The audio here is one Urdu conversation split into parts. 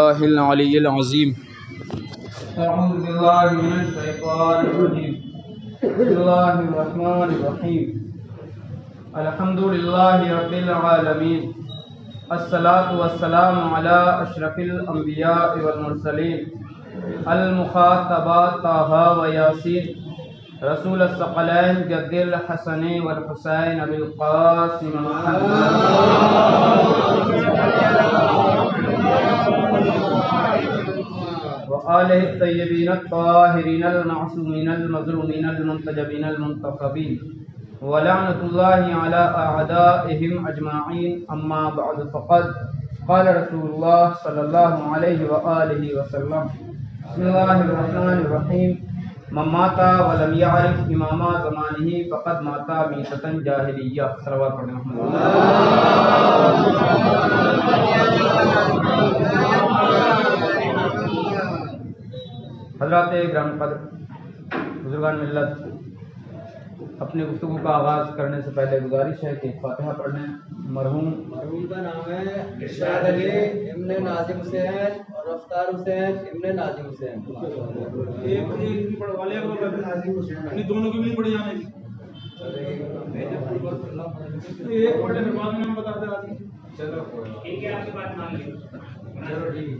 اللہ العلی العظیم اعوذ باللہ من الشیطان الرجیم بسم اللہ الرحمن الرحیم الحمدللہ رب العالمین الصلاة والسلام علی اشرف الانبیاء والمرسلین المخاطبات طٰہٰ و یاسین رسول الثقلین جد الحسن والحسین ابی القاسم وآلہ الطیبین الطاہرین المعصومین المظلومین المنتجبین المنتخبین ولعنۃ اللہ علی اعدائہم اجمعین اما بعد فقد قال رسول اللہ صلی اللہ علیہ وآلہ وسلم بسم اللہ الرحمن الرحیم من مات ولم يعرف امام زمانہ فقد مات میتۃ جاہلیہ صلوات پڑھیں حضرات گرامی قدر بزرگان ملت، اپنی گفتگو کا آغاز کرنے سے پہلے گزارش ہے کہ فاتحہ پڑھ لیں۔ مرحوم کا نام ہے ارشاد علی ابن ناظم حسین اور رفتار حسین ابن ناظم حسین۔ ایک پڑھوا لیا کرو ناظم حسین، اپنی دونوں کی بھی نہیں پڑھی جانے کی۔ ایک پڑھ لے پھر بعد میں ہم بتا دیں آدمی۔ چلو ٹھیک ہے، آپ کی بات مان لی۔ چلو ٹھیک ہے۔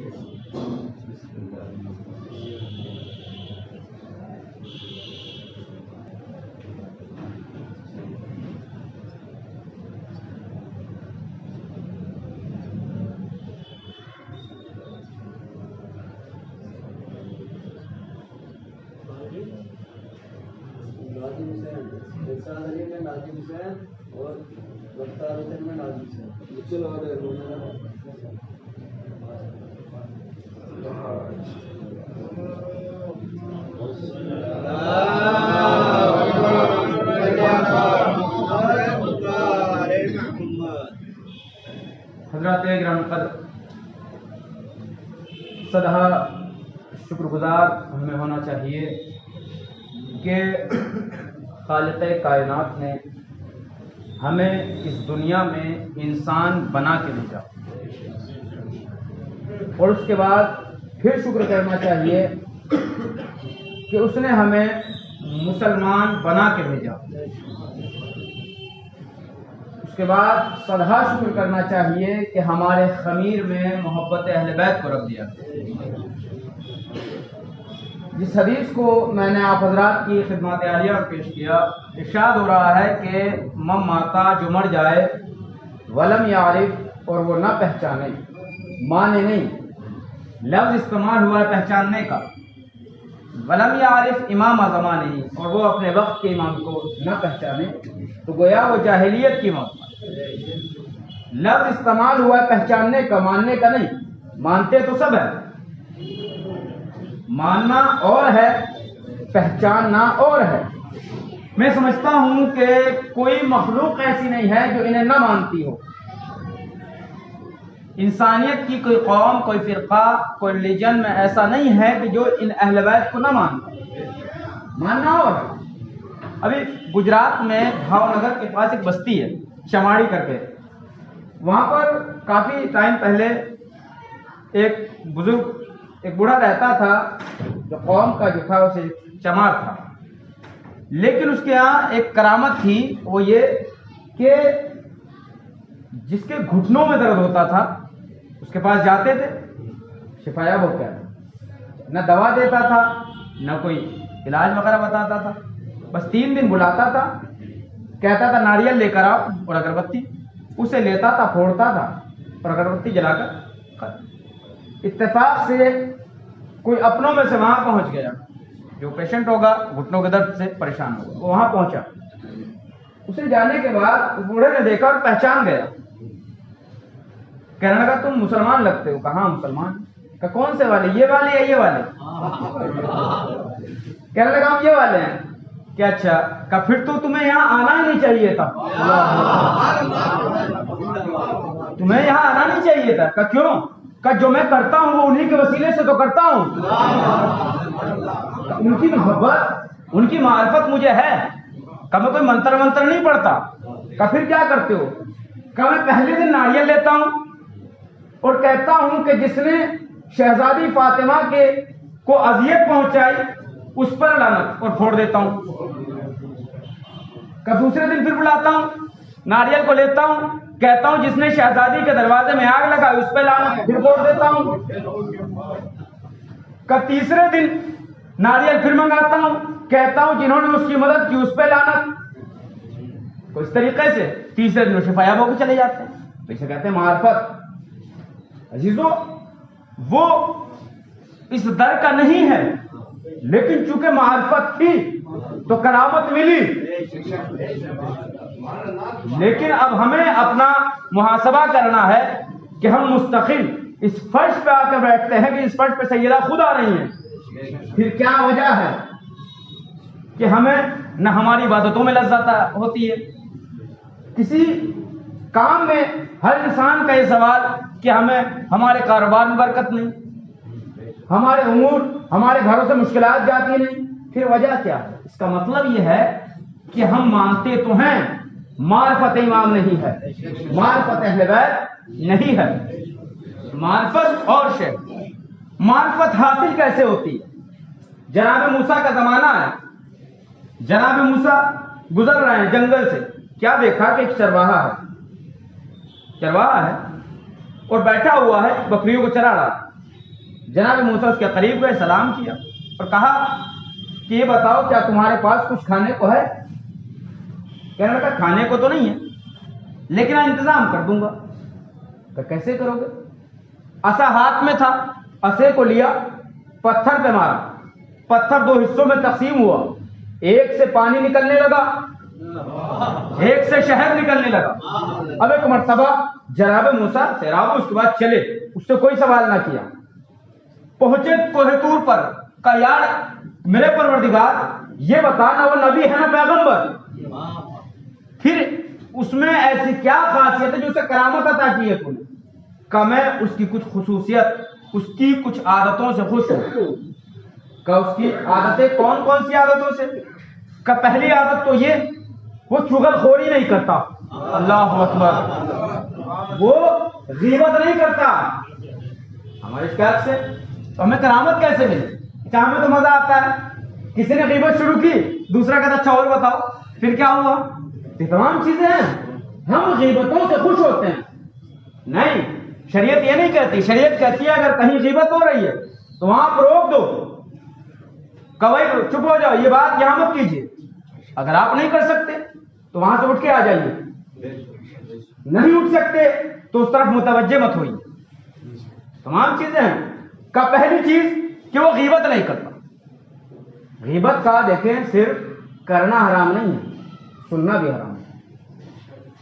ناظم حسین، ارشاد علی میں ناظم حسین اور رفتار حسین میں ناظم حسین۔ چلو حضرات گرامی قدر، سدھا شکر گزار ہمیں ہونا چاہیے کہ خالق کائنات نے ہمیں اس دنیا میں انسان بنا کے بھیجا، اور اس کے بعد پھر شکر کرنا چاہیے کہ اس نے ہمیں مسلمان بنا کے بھیجا۔ اس کے بعد سدھا شکر کرنا چاہیے کہ ہمارے خمیر میں محبت اہل بیت کو رکھ دیا۔ جس حدیث کو میں نے آپ حضرات کی خدمات عالیہ میں پیش کیا، ارشاد ہو رہا ہے کہ من ماتا، جو مر جائے، ولم یعرف، اور وہ نہ پہچانے، مانے نہیں، لفظ استعمال ہوا ہے پہچاننے کا، ولم یعرف امام زمانہ، اور وہ اپنے وقت کے امام کو نہ پہچانے، تو گویا وہ جاہلیت کی موت پر۔ لفظ استعمال ہوا ہے پہچاننے کا، ماننے کا نہیں۔ مانتے تو سب ہے، ماننا اور ہے، پہچاننا اور ہے۔ میں سمجھتا ہوں کہ کوئی مخلوق ایسی نہیں ہے جو انہیں نہ مانتی ہو۔ انسانیت کی کوئی قوم، کوئی فرقہ، کوئی ریلیجن میں ایسا نہیں ہے کہ جو ان اہل بیت کو نہ مانتا۔ ماننا اور ہے۔ ابھی گجرات میں بھاؤ نگر کے پاس ایک بستی ہے چماڑی کر کے، وہاں پر کافی ٹائم پہلے ایک بزرگ، ایک بوڑھا رہتا تھا جو قوم کا جو تھا اسے چمار تھا، لیکن اس کے یہاں ایک کرامت تھی، وہ یہ کہ جس کے گھٹنوں میں درد ہوتا تھا اس کے پاس جاتے تھے، شفا یاب ہو گیا، نہ دوا دیتا تھا نہ کوئی علاج وغیرہ بتاتا تھا، بس 3 دن بلاتا تھا، کہتا تھا ناریل لے کر آؤ اور اگربتی، اسے لیتا تھا، پھوڑتا تھا اور اگربتی جلا کر اتفاق سے کوئی اپنوں میں سے وہاں پہنچ گیا، جو پیشنٹ ہوگا گھٹنوں کے درد سے پریشان ہوگا، وہ وہاں پہنچا۔ اسے جانے کے بعد بوڑھے نے دیکھا اور پہچان گیا، کہنے لگا تم مسلمان لگتے ہو۔ کہاں مسلمان؟ کہ کون سے والے؟ یہ والے یا یہ والے؟ کہنے لگا ہم یہ والے ہیں۔ کہ اچھا، کہ پھر تو تمہیں یہاں آنا ہی نہیں چاہیے تھا، تمہیں یہاں آنا نہیں چاہیے تھا۔ کہ کیوں؟ کہ جو میں کرتا ہوں وہ انہی کے وسیلے سے تو کرتا ہوں، ان کی محبت، ان کی معرفت مجھے ہے، کہ میں کوئی منتر نہیں پڑھتا۔ کہ پھر کیا کرتے ہو؟ کہ میں پہلے دن ناریل لیتا ہوں اور کہتا ہوں کہ جس نے شہزادی فاطمہ کے کو اذیت پہنچائی اس پر لعنت اور پھوڑ دیتا ہوں. دوسرے دن پھر بلاتا ہوں, ناریل کو لیتا ہوں, کہتا ہوں جس نے شہزادی کے دروازے میں آگ لگا اس پہ لعنت, پھر پھوڑ دیتا ہوں. تیسرے دن ناریل پھر منگاتا ہوں, کہتا ہوں جنہوں نے اس کی مدد کی اس پہ لعنت. تو اس طریقے سے تیسرے دن شفایاب ہو کے چلے جاتے ہیں. تو اسے کہتے ہیں معرفت. عزیزو, وہ اس در کا نہیں ہے, لیکن چونکہ معرفت تھی تو کرامت ملی. لیکن اب ہمیں اپنا محاسبہ کرنا ہے کہ ہم مستقل اس فرش پہ آ کر بیٹھتے ہیں کہ اس فرش پہ سیدہ خود آ رہی ہیں. پھر کیا وجہ ہے کہ ہمیں نہ ہماری عبادتوں میں لذت ہوتی ہے, کسی کام میں ہر انسان کا یہ سوال کہ ہمیں ہمارے کاروبار میں برکت نہیں, ہمارے امور ہمارے گھروں سے مشکلات جاتی نہیں. پھر وجہ کیا ہے؟ اس کا مطلب یہ ہے کہ ہم مانتے تو ہیں معرفت امام نہیں ہے, معرفت اہل بیت نہیں ہے. معرفت اور شے, معرفت حاصل کیسے ہوتی ہے؟ جناب موسیٰ کا زمانہ ہے, جناب موسیٰ گزر رہے ہیں جنگل سے, کیا دیکھا کہ ایک چرواہا ہے اور بیٹھا ہوا ہے بکریوں کو چرا رہا. جناب موسیٰ اس کے قریب گئے, سلام کیا اور کہا کہ یہ بتاؤ کیا تمہارے پاس کچھ کھانے کو ہے؟ کہنے لگا کھانے کو تو نہیں ہے لیکن میں انتظام کر دوں گا. کہ کیسے کرو گے؟ عصا ہاتھ میں تھا, عصے کو لیا, پتھر پہ مارا, پتھر دو حصوں میں تقسیم ہوا, ایک سے پانی نکلنے لگا, ایک سے شہد نکلنے لگا. اب ایک مرتبہ جناب موسیٰ سیراب اس کے بعد چلے, اس سے کوئی سوال نہ کیا, پہنچے کوہ طور پر. کہا یار میرے پروردگار یہ بتا نہ وہ نبی ہے نہ پیغمبر, پھر اس میں ایسی کیا خاصیت ہے جو اسے کرامت عطا کی ہے تم نے؟ کہ میں اس کی کچھ خصوصیت, اس کی کچھ عادتوں سے خوش ہوں. کہ اس کی عادتیں کون کون سی عادتوں سے؟ کہ پہلی عادت تو یہ وہ چغل خوری نہیں کرتا, اللہ اکبر, وہ غیبت نہیں کرتا. ہمارے شکایت سے تو ہمیں کرامت کیسے ملے؟ کیا ہمیں تو مزہ آتا ہے, کسی نے غیبت شروع کی, دوسرا کہتا اچھا اور بتاؤ پھر کیا ہوا. یہ تمام چیزیں ہیں, ہم غیبتوں سے خوش ہوتے ہیں. نہیں, شریعت یہ نہیں کہتی. شریعت کہتی ہے اگر کہیں غیبت ہو رہی ہے تو وہاں پر روک دو, کہ بھائی چپ ہو جاؤ, یہ بات یہاں مت کیجیے. اگر آپ نہیں کر سکتے تو وہاں سے اٹھ کے آ جائیے, نہیں اٹھ سکتے تو اس طرف متوجہ مت ہوئیے. تمام چیزیں ہیں. کا پہلی چیز کہ وہ غیبت نہیں کرتا. غیبت کا دیکھیں صرف کرنا حرام نہیں ہے, سننا بھی حرام ہے.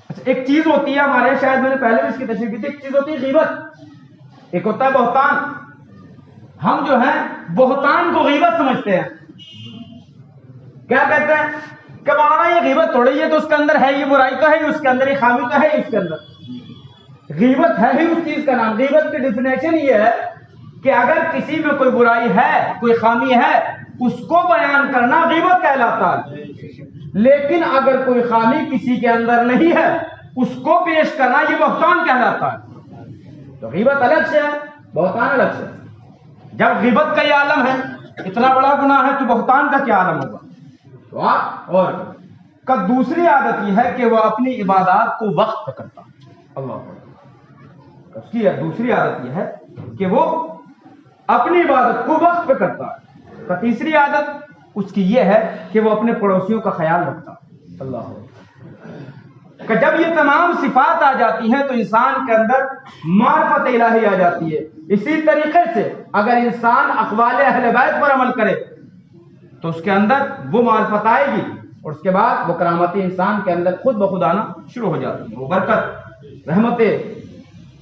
اچھا ایک چیز ہوتی ہے ہمارے, شاید میں نے پہلے بھی اس کی تشریح کی تھی, ایک چیز ہوتی ہے غیبت, ایک ہوتا ہے بہتان. ہم جو ہیں بہتان کو غیبت سمجھتے ہیں. کیا کہتے ہیں کہ مولانا یہ غیبت تھوڑی ہے تو اس کے اندر ہے یہ برائی تو ہے, اس کے اندر یہ خامی تو ہے, اس کے اندر غیبت ہے ہی اس چیز کا نام. غیبت کی ڈیفینیشن یہ ہے کہ اگر کسی میں کوئی برائی ہے, کوئی خامی ہے, اس کو بیان کرنا غیبت کہلاتا ہے. لیکن اگر کوئی خامی کسی کے اندر نہیں ہے, اس کو پیش کرنا یہ بہتان کہلاتا ہے. تو غیبت الگ سے ہے, بہتان الگ سے. جب غیبت کا یہ عالم ہے, اتنا بڑا گناہ ہے, تو بہتان کا کیا عالم ہوگا. اور کا دوسری عادت یہ ہے کہ وہ اپنی عبادات کو وقت پہ کرتا. اللہ, اس کی دوسری عادت یہ ہے کہ وہ اپنی عبادت کو وقت پہ کرتا ہے. کا تیسری عادت اس کی یہ ہے کہ وہ اپنے پڑوسیوں کا خیال رکھتا. اللہ, کہ جب یہ تمام صفات آ جاتی ہیں تو انسان کے اندر معرفت الہی آ جاتی ہے. اسی طریقے سے اگر انسان اقوال اہل بیت پر عمل کرے تو اس کے اندر وہ معرفت آئے گی, اور اس کے بعد وہ کرامتی انسان کے اندر خود بخود آنا شروع ہو جاتی ہے. وہ برکت, رحمتیں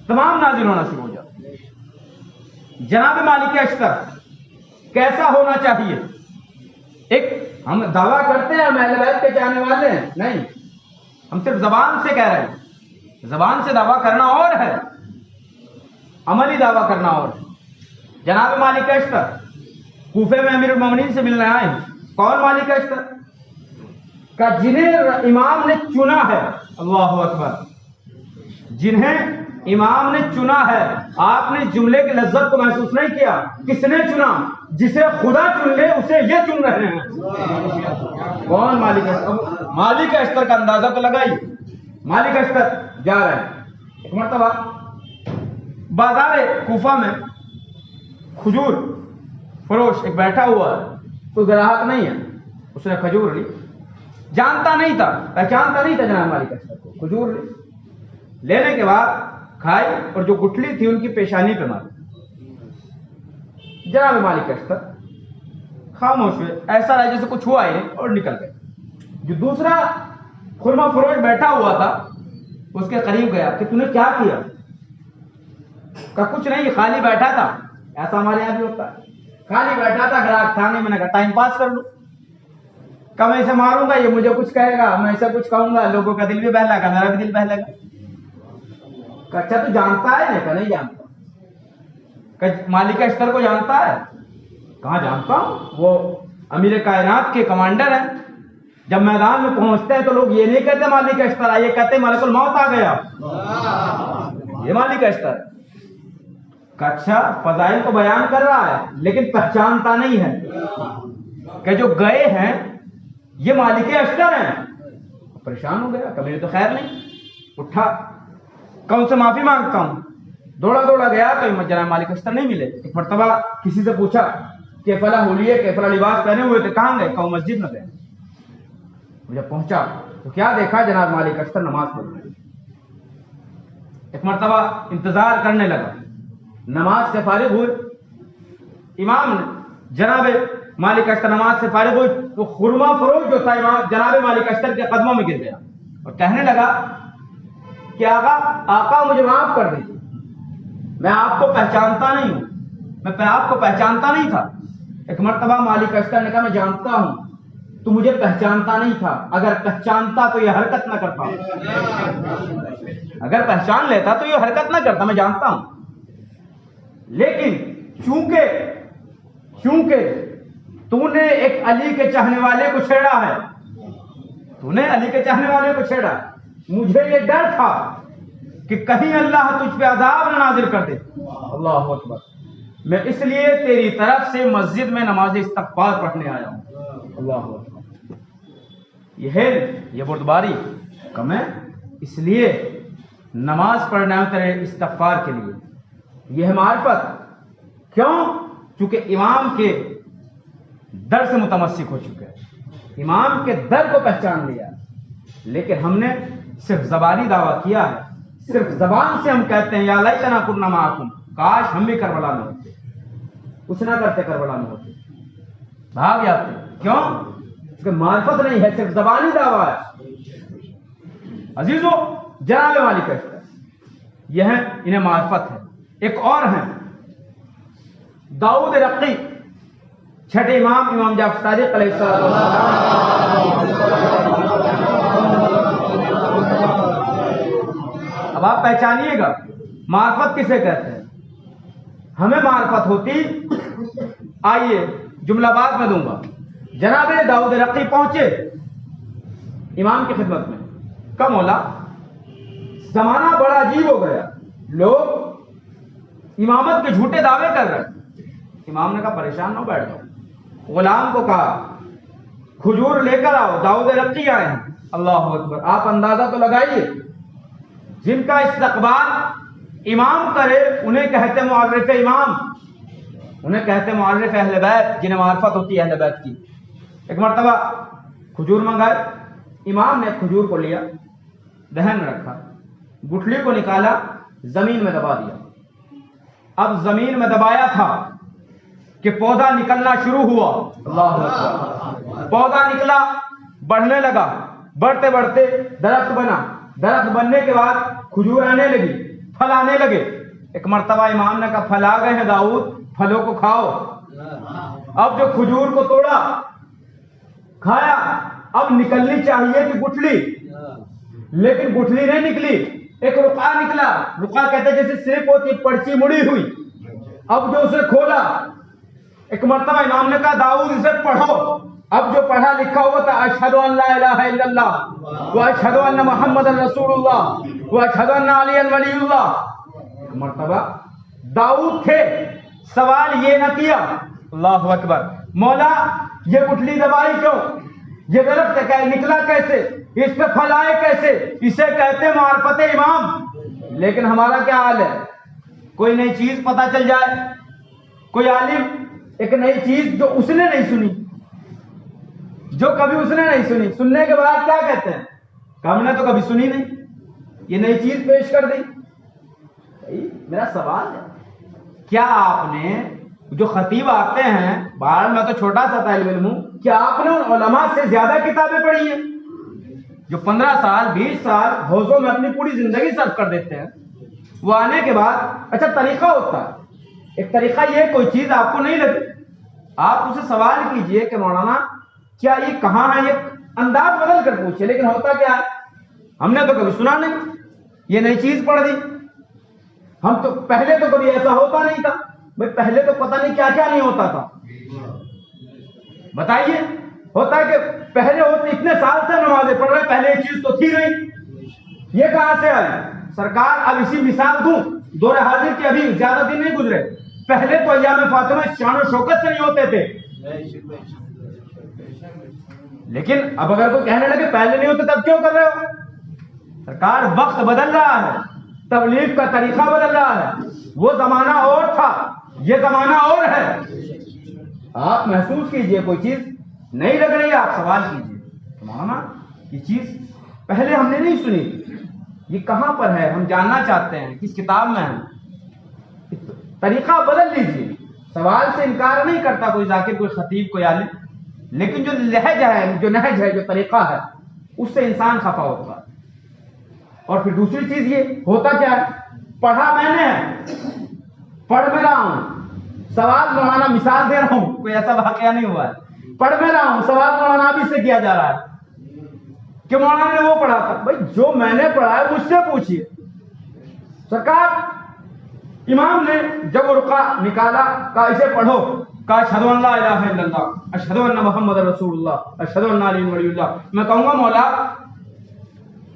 تمام نازل ہونا شروع ہو جاتی ہے. جناب مالک اشتر کیسا ہونا چاہیے؟ ایک ہم دعویٰ کرتے ہیں ہم اہل بیت کے چاہنے والے ہیں, نہیں, ہم صرف زبان سے کہہ رہے ہیں. زبان سے دعویٰ کرنا اور ہے, عملی دعویٰ کرنا اور ہے. جناب مالک اشتر کوفے میں امیر المومنین سے ملنے آئے ہیں. کون مالک اشتر؟ کا جنہیں امام نے چنا ہے. اللہ اکبر, جنہیں امام نے چنا ہے. آپ نے جملے کی لذت کو محسوس نہیں کیا. کس نے چنا؟ جسے خدا چن لے اسے یہ چن رہے ہیں. کون؟ مالک اشتر. مالک اشتر کا اندازہ تو لگائیے. مالک اشتر جا رہے ہیں. ایک مرتبہ بازار کوفہ میں کھجور فروش ایک بیٹھا ہوا ہے. کوئی گراہک نہیں ہے. اس نے کھجور لی. جانتا نہیں تھا, پہچانتا نہیں تھا جناب مالک اشتر کو. کھجور لی. لینے کے بعد کھائی اور جو گٹھلی تھی ان کی پیشانی پہ ماری. جناب مالک اشتر خاموش ہوئے, ایسا رہا جیسے کچھ ہوا ہی نہیں, اور نکل گئے. جو دوسرا خرما فروش بیٹھا ہوا تھا اس کے قریب گیا کہ تم نے کیا کیا؟ کہا کچھ نہیں, خالی بیٹھا تھا. ایسا ہمارے یہاں بھی ہوتا ہے, خالی بیٹھا تھا, گراہک تھا نہیں, میں نے کہا ٹائم پاس کر لوں. کہا میں اسے ماروں گا, یہ مجھے کچھ کہے گا, میں اسے کچھ کہوں گا, لوگوں کا دل بھی بہلے گا, میرا بھی دل بہلے گا. کہا اچھا تو جانتا ہے؟ کہا نہیں جانتا. کہا مالک اشتر کو جانتا ہے؟ کہاں جانتا ہوں, وہ امیر کائنات کے کمانڈر ہیں. جب میدان میں پہنچتے ہیں تو لوگ یہ نہیں کہتے مالک اشتر آئے, یہ کہتے ملک الموت آ گیا, یہ مالک اشتر. کہا اچھا, فضائل تو بیان کر رہا ہے لیکن پہچانتا نہیں ہے کہ جو گئے ہیں یہ مالک اشتر ہیں. پریشان ہو گیا کہ میری تو خیر نہیں. اٹھا, کہ ان سے معافی مانگتا ہوں. دوڑا دوڑا گیا تو جناب مالک اشتر نہیں ملے. ایک مرتبہ کسی سے پوچھا کہ فلاں ہولیے کے فلاں لباس پہنے ہوئے تھے, کہاں گئے؟ کہ مسجد میں گئے. جب پہنچا تو کیا دیکھا؟ جناب مالک اشتر نماز پڑھ رہے. ایک مرتبہ انتظار کرنے لگا, نماز سے فارغ ہوئے. امام نے جناب مالک اشتر نماز سے فارغ ہوئے تو خرما فروش جو تھا جناب مالک اشتر کے قدموں میں گر گیا اور کہنے لگا کہ آقا مجھے معاف کر دیجیے, میں آپ کو پہچانتا نہیں ہوں, میں آپ کو پہچانتا نہیں تھا. ایک مرتبہ مالک اشتر نے کہا میں جانتا ہوں تو مجھے پہچانتا نہیں تھا, اگر پہچانتا تو یہ حرکت نہ کرتا, اگر پہچان لیتا تو یہ حرکت نہ کرتا, میں جانتا ہوں. لیکن چونکہ تو نے ایک علی کے چاہنے والے کو چھیڑا ہے, تو نے علی کے چاہنے والے کو چھیڑا, مجھے یہ ڈر تھا کہ کہیں اللہ تجھ پہ عذاب نہ نازل کر دے. اللہ اکبر. میں اس لیے تیری طرف سے مسجد میں نماز استغفار پڑھنے آیا ہوں. اللہ اکبر. یہ بردباری کہ میں اس لیے نماز پڑھنا ہے تیرے استغفار کے لیے. یہ ہے معرفت. کیوں؟ چونکہ امام کے در سے متمسک ہو چکے ہیں, امام کے در کو پہچان لیا. لیکن ہم نے صرف زبانی دعویٰ کیا ہے, صرف زبان سے ہم کہتے ہیں یا لیتنا کنا معکم, کاش ہم بھی کربلا میں ہوتے. کچھ نہ کرتے کربلا میں ہوتے, بھاگ جاتے. کیوں؟ کیونکہ معرفت نہیں ہے, صرف زبانی دعویٰ ہے. عزیزو, جناب مالک اشتر یہ ہیں, انہیں معرفت ہے. ایک اور ہیں داؤد رقی, چھٹے امام جعفر صادق علیہ السلام. اب آپ پہچانیے گا معرفت کسے کہتے ہیں. ہمیں معرفت ہوتی, آئیے جملہ بات میں دوں گا. جناب داؤد رقی پہنچے امام کی خدمت میں, کم مولا زمانہ بڑا عجیب ہو گیا, لوگ امامت کے جھوٹے دعوے کر رہے ہیں. امام نے کہا پریشان نہ بیٹھ جاؤ. غلام کو کہا کھجور لے کر آؤ, داؤد رقی آئے ہیں. اللہ اکبر. آپ اندازہ تو لگائیے, جن کا استقبال امام کرے انہیں کہتے معرف امام, انہیں کہتے معرف اہل بیت, جنہیں معرفت ہوتی ہے اہل بیت کی. ایک مرتبہ کھجور منگائے, امام نے کھجور کو لیا, دہن میں رکھا, گٹھلی کو نکالا, زمین میں دبا دیا. اب زمین میں دبایا تھا کہ پودا نکلنا شروع ہوا. اللہ اکبر. پودا نکلا, بڑھنے لگا, بڑھتے بڑھتے درخت بنا. درخت بننے کے بعد کھجور آنے لگی, پھل آنے لگے. ایک مرتبہ امام نے کہا پھل آ گئے ہیں داؤد, پھلوں کو کھاؤ. اب جو کھجور کو توڑا, کھایا, اب نکلنی چاہیے تھی گٹھلی, لیکن گٹھلی نہیں نکلی. ایک رقعہ نکلا. رقعہ کہتے جیسے صرف ہوتی, پرچی مڑی ہوئی. اب جو اسے کھولا, ایک مرتبہ امام نے کہا داؤد اسے پڑھو. اب جو پڑھا لکھا ہوا تھا اشہد ان لا الہ الا اللہ و اشہد ان محمد رسول اللہ, واشہد ان علی ولی اللہ. مرتبہ داؤد تھے، سوال یہ نہ کیا اللہ اکبر مولا یہ گٹھلی دبائی کیوں، یہ درخت نکلا کیسے، اس پہ پھل آئے کیسے، اسے کہتے معرفت امام. لیکن ہمارا کیا حال ہے، کوئی نئی چیز پتہ چل جائے، کوئی عالم ایک نئی چیز جو اس نے نہیں سنی، جو کبھی اس نے نہیں سنی، سننے کے بعد کیا کہتے ہیں کہ ہم نے تو کبھی سنی نہیں، یہ نئی چیز پیش کر دی. میرا سوال ہے کیا آپ نے جو خطیب آتے ہیں، بہرحال میں تو چھوٹا سا طالب علم ہوں، کیا آپ نے ان علماء سے زیادہ کتابیں پڑھی ہیں جو 15 سال 20 سال حوضوں میں اپنی پوری زندگی صرف کر دیتے ہیں؟ وہ آنے کے بعد اچھا طریقہ ہوتا ہے، ایک طریقہ یہ کوئی چیز آپ کو نہیں لگی، آپ اسے سوال کیجئے کہ مولانا کیا یہ کہاں ہے، یہ انداز بدل کر پوچھے. لیکن ہوتا کیا ہے، ہم نے تو کبھی سنا نہیں، یہ نئی چیز پڑھ دی. ہم تو پہلے تو کبھی ایسا ہوتا نہیں تھا، بھئی پہلے تو پتہ نہیں کیا کیا نہیں ہوتا تھا. بتائیے ہوتا ہے کہ پہلے ہوتے اتنے سال سے نمازیں پڑھ رہے، پہلے یہ چیز تو تھی نہیں، یہ کہاں سے آئی؟ سرکار اب اسی مثال دوں، دور حاضر کے ابھی زیادہ دن نہیں گزرے، پہلے تو ایام فاطمہ شان و شوکت سے نہیں ہوتے تھے. لیکن اب اگر کوئی کہنے لگے پہلے نہیں ہوتے تب کیوں کر رہے ہو؟ سرکار وقت بدل رہا ہے، تبلیغ کا طریقہ بدل رہا ہے، وہ زمانہ اور تھا، یہ زمانہ اور ہے. آپ محسوس کیجئے کوئی چیز نہیں لگ رہی ہے، آپ سوال کیجئے مولانا یہ چیز پہلے ہم نے نہیں سنی، یہ کہاں پر ہے، ہم جاننا چاہتے ہیں، کس کتاب میں ہے. طریقہ بدل لیجئے. سوال سے انکار نہیں کرتا کوئی ذاکر، کوئی خطیب، کوئی عالم، لیکن جو لہج ہے، جو نہج ہے، جو طریقہ ہے، اس سے انسان خفا ہوتا ہے. اور پھر دوسری چیز یہ ہوتا کیا ہے، پڑھا میں نے ہے، پڑھ میں رہا ہوں، سوال مولانا مثال دے رہا ہوں، کوئی ایسا واقعہ نہیں ہوا ہے، پڑھ میں رہا ہوں، سوال مولانا بھی سے کیا جا رہا ہے کہ مولانا نے وہ پڑھا تھا. بھائی جو میں نے پڑھا ہے مجھ سے پوچھیے. سرکار امام نے جب رقعہ نکالا کہا اسے پڑھو، کہا اشہد ان لا الہ الا اللہ اشہد ان محمد رسول اللہ اشہد ان علی ولی اللہ. میں کہوں گا مولا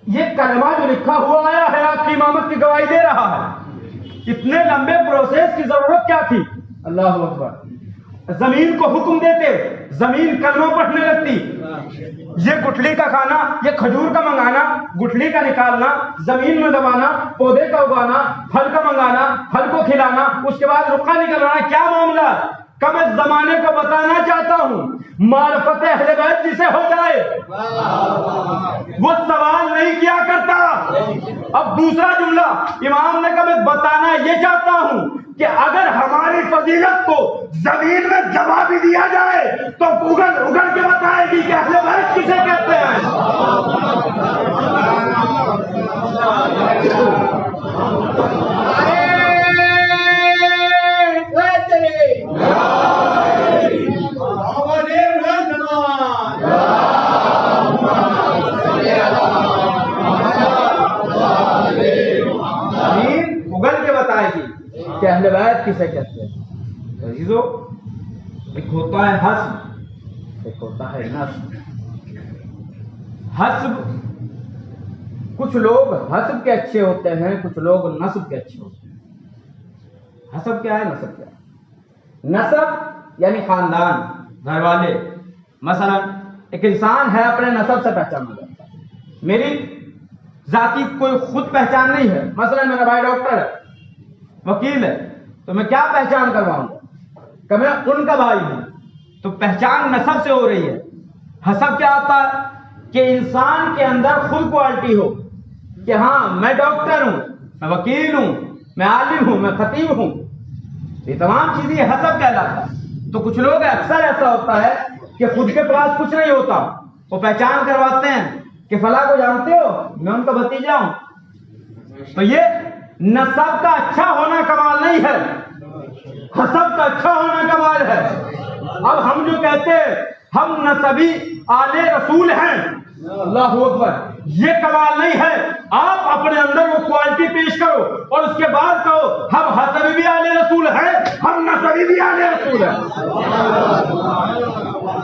یہ کلمہ جو لکھا ہوا آیا ہے آپ کی امامت کی گواہی دے رہا ہے، اتنے لمبے پروسیس کی ضرورت کیا تھی؟ اللہ اکبر. زمین کو حکم دیتے، زمین کلمہ پڑھنے لگتی. یہ گٹھلی کا کھانا، یہ کھجور کا منگانا، گٹھلی کا نکالنا، زمین میں دبانا، پودے کا اگانا، پھل کا منگانا، پھل کو کھلانا، اس کے بعد رقعہ نکلوانا، کیا معاملہ؟ کہ میں زمانے کو بتانا چاہتا ہوں معرفت اہل بیت جسے ہو جائے وہ سوال نہیں کیا کرتا. اب دوسرا جملہ امام نے کہا میں بتانا یہ چاہتا ہوں کہ اگر ہماری فضیلت کو زمین میں دبا بھی دیا جائے تو اگل اگل کے بتائے گی کہ اہل بیت کسے کہتے ہیں. اگل کے بتائے گی کہ اہل بیت کسے کہتے ہیں. عزیزو ایک ہوتا ہے حسب، ایک ہوتا ہے نسب. حسب کچھ لوگ حسب کے اچھے ہوتے ہیں، کچھ لوگ نسب کے اچھے ہوتے ہیں. حسب کیا ہے، نسب کیا ہے؟ نسب یعنی خاندان، گھر والے. مثلا ایک انسان ہے اپنے نسب سے پہچانا جاتا ہے. میری ذاتی کوئی خود پہچان نہیں ہے، مثلا میرا بھائی ڈاکٹر ہے، وکیل ہے، تو میں کیا پہچان کرواؤں گا کہ میں ان کا بھائی ہوں، تو پہچان نسب سے ہو رہی ہے. حسب کیا ہوتا ہے کہ انسان کے اندر خود کوالٹی ہو کہ ہاں میں ڈاکٹر ہوں، میں وکیل ہوں، میں عالم ہوں، میں خطیب ہوں. یہ تمام چیزیں حسب کہلاتا ہے. تو کچھ لوگ اکثر ایسا ہوتا ہے کہ خود کے پاس کچھ نہیں ہوتا، وہ پہچان کرواتے ہیں کہ فلاں کو جانتے ہو میں ان کا بھتیجا ہوں. تو یہ نسب کا اچھا ہونا کمال نہیں ہے، حسب کا اچھا ہونا کمال ہے. اب ہم جو کہتے ہیں ہم نسبی آل رسول ہیں، اللہ اکبر، یہ کمال نہیں ہے. آپ اپنے اندر وہ کوالٹی پیش کرو اور اس کے بعد کہو ہم حسبی بھی آل رسول ہیں، ہم نسبی بھی آل رسول ہیں.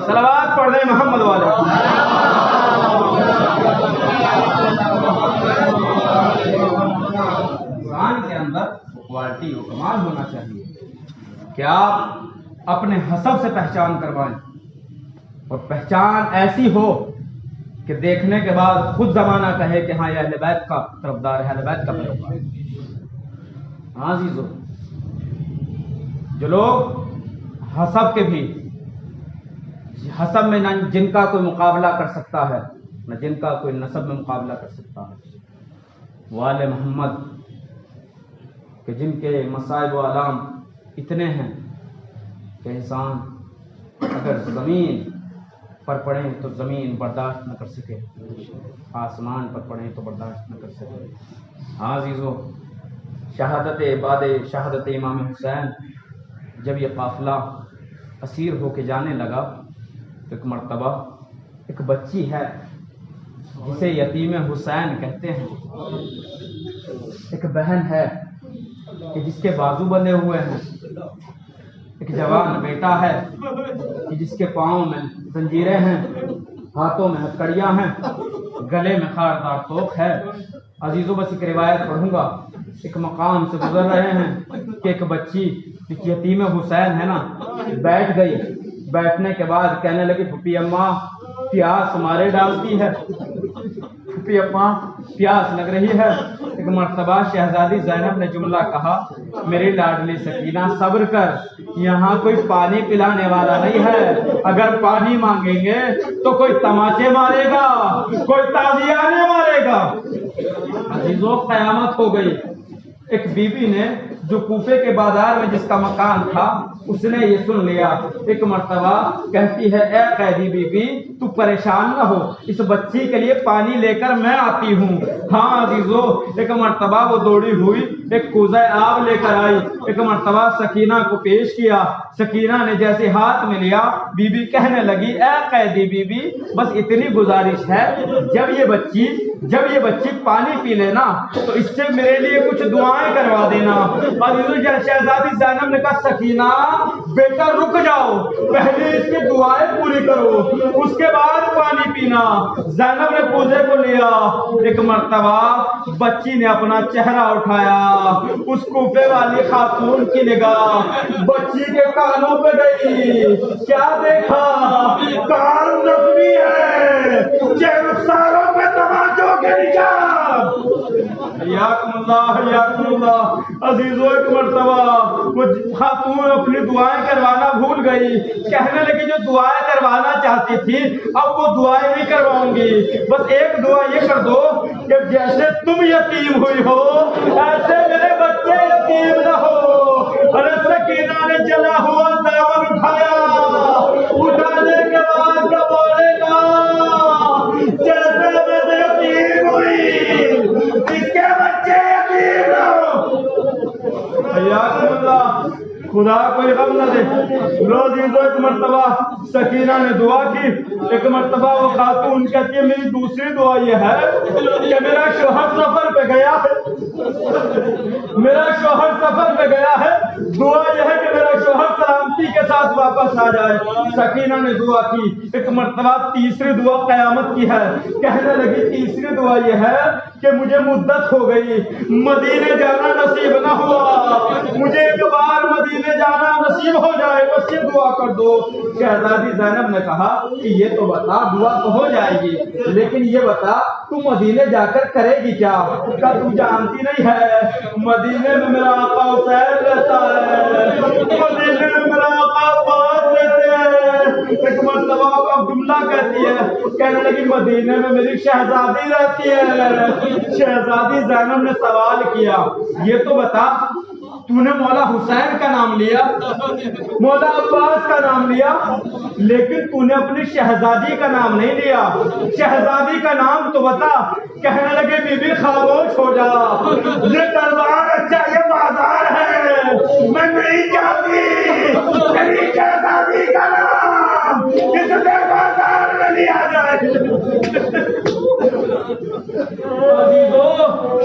صلوات پڑھ دیں محمد والے. آپ اپنے حسب سے پہچان کروائیں اور پہچان ایسی ہو کہ دیکھنے کے بعد خود زمانہ کہے کہ ہاں یہ اہل بیت کا طرفدار ہے، اہل بیت کا پیروکار ہے۔ ہاں عزیزو، جو لوگ حسب کے بھی حسب میں نہ جن کا کوئی مقابلہ کر سکتا ہے نہ جن کا کوئی نسب میں مقابلہ کر سکتا ہے، وہ آل محمد کہ جن کے مصائب و آلام اتنے ہیں کہ انسان اگر زمین پر پڑیں تو زمین برداشت نہ کر سکے، آسمان پر پڑیں تو برداشت نہ کر سکے۔ ہاں عزیزو، شہادت بعد شہادت امام حسین جب یہ قافلہ اسیر ہو کے جانے لگا تو ایک مرتبہ ایک بچی ہے جسے یتیم حسین کہتے ہیں، ایک بہن ہے کہ جس کے بازو بندھے ہوئے ہیں، ایک جوان بیٹا ہے کہ جس کے پاؤں میں زنجیریں ہیں، ہاتھوں میں ہتکڑیاں ہیں، گلے میں خاردار توق ہے۔ عزیزو بس ایک روایت پڑھوں گا، ایک مقام سے گزر رہے ہیں کہ ایک بچی یتیم حسین ہے نا، بیٹھ گئی، بیٹھنے کے بعد کہنے لگی پھپھی اماں پیاس مارے ڈالتی ہے، پھپھی اماں پیاس لگ رہی ہے۔ ایک مرتبہ شہزادی زینب نے جملہ کہا، میری لاڈلی سکینہ صبر کر، یہاں کوئی پانی پلانے والا نہیں ہے، اگر پانی مانگیں گے تو کوئی تماچے مارے گا، کوئی تازیانے مارے گا۔ عزیزو قیامت ہو گئی۔ ایک بی بی نے جو کوفے کے بازار میں جس کا مکان تھا اس نے یہ سن لیا، ایک مرتبہ کہتی ہے اے قیدی بی بی تو پریشان نہ ہو، اس بچی کے لیے پانی لے کر میں آتی ہوں۔ ہاں عزیزو، ایک مرتبہ وہ دوڑی ہوئی ایک کوزہ آب لے کر آئی، ایک مرتبہ سکینہ کو پیش کیا، سکینہ نے جیسے ہاتھ میں لیا، بی بی کہنے لگی اے قیدی بی بی بس اتنی گزارش ہے، جب یہ بچی پانی پی لینا تو اس سے میرے لیے کچھ دعائیں کروا دینا۔ عزیزو شہزادی زینب نے کہا سکینہ بیٹا رک جاؤ، پہلے اس کی دعائیں پوری کرو اس کے بعد پانی پینا۔ زینب نے کوزے کو لیا، ایک مرتبہ بچی نے اپنا چہرہ اٹھایا، اس کوفے والی خاتون کی نگاہ بچی کے کانوں پہ گئی، کیا دیکھا؟ کان زخمی ہے، رخساروں پہ تماچوں کے نشان۔ حیاکم اللہ حیاکم اللہ۔ عزیزو ایک مرتبہ وہ خاتون اپنی دعائیں کروانا بھول گئی، کہنے لگی جو دعائیں کروانا چاہتی تھی اب وہ دعائیں نہیں کرواؤں گی، بس ایک دعا یہ کر دو کہ جیسے تم یتیم ہوئی ہو ایسے میرے بچے یتیم نہ ہو۔ ارے سکینہ نے جلا ہوا دامن اٹھایا، اٹھانے کے بعد کیا بولے گا جیسے میں یتیم ہوئی اس کے بچے یتیم نہ ہو۔ حیاکم اللہ، خدا کوئی غم نہ دے۔ عزیزو ایک مرتبہ سکینہ نے دعا کی، ایک مرتبہ وہ خاتون کہتی ہے میری دوسری دعا یہ ہے کہ میرا شوہر سفر پہ گیا ہے، میرا شوہر سفر پہ گیا ہے، دعا یہ ہے کہ میرا شوہر سلامتی کے ساتھ واپس آ جائے۔ سکینہ نے دعا کی، ایک مرتبہ تیسری دعا قیامت کی ہے، کہنے لگی تیسری دعا یہ ہے کہ مجھے مدت ہو گئی، مدینے جانا نصیب نہ ہوا، مجھے ایک بار مدینے جانا نصیب ہو جائے بس یہ دعا کر دو۔ شہزادی زینب نے کہا کہ یہ تو بتا دعا تو ہو جائے گی لیکن یہ بتا تو مدینے جا کر کرے گی کیا؟ کیا تم جانتی نہیں ہے مدینے میں میرا آقا حسین رہتا ہے، مدینے میں میرا آقا عباس رہتے ہیں۔ ایک مرتبہ اب جملہ کہتی ہے، کہنے لگی مدینے میں میری شہزادی رہتی ہے۔ شہزادی زینب نے سوال کیا یہ تو بتا تو نے مولا حسین کا نام لیا، مولا عباس کا نام لیا، لیکن تو نے اپنی شہزادی کا نام نہیں لیا، شہزادی کا نام تو بتا۔ کہنے لگے بی بی خاموش ہو جا، یہ دربار اچھا یہ بازار ہے، میں نہیں چاہتی میری شہزادی کا نام اس بازار میں لیا جائے۔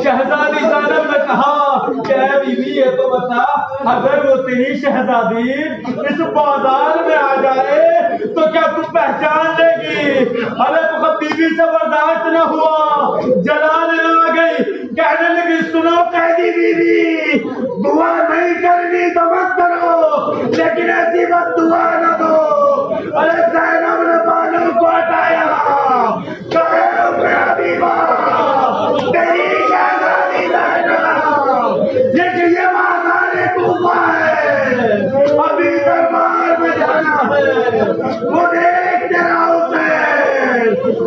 شہزادی زینب نے کہا کہ اے بی بی یہ تو بتا اگر وہ تیری شہزادی اس بازار میں آ جائے تو کیا تم پہچان لے گی؟ ارے بی بی سے برداشت نہ ہوا، جلال آ گئی، کہنے لگی سنو قیدی بیوی، دعا نہیں کرنی تو مت کرو، لیکن ایسی مت دعا نہ دو۔ ارے زینب نے بالوں کو ہٹایا، کہے رکنا حبیبہ، تیری شہزادی زینب، یہ مازار کوفہ ہے، ابھی دربار میں جانا ہے، وہ دیکھ تیرا حسین،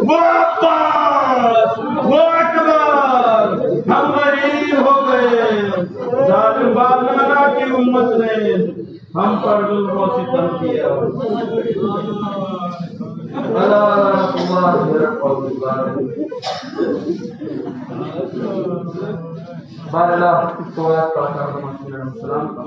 وہ عباس، وہ اکبر، ہم غریب ہو گئے، ظالم بابنانا کی امت نے ہم پر ظلم و ستم کیا۔ بارہ تو السلام کا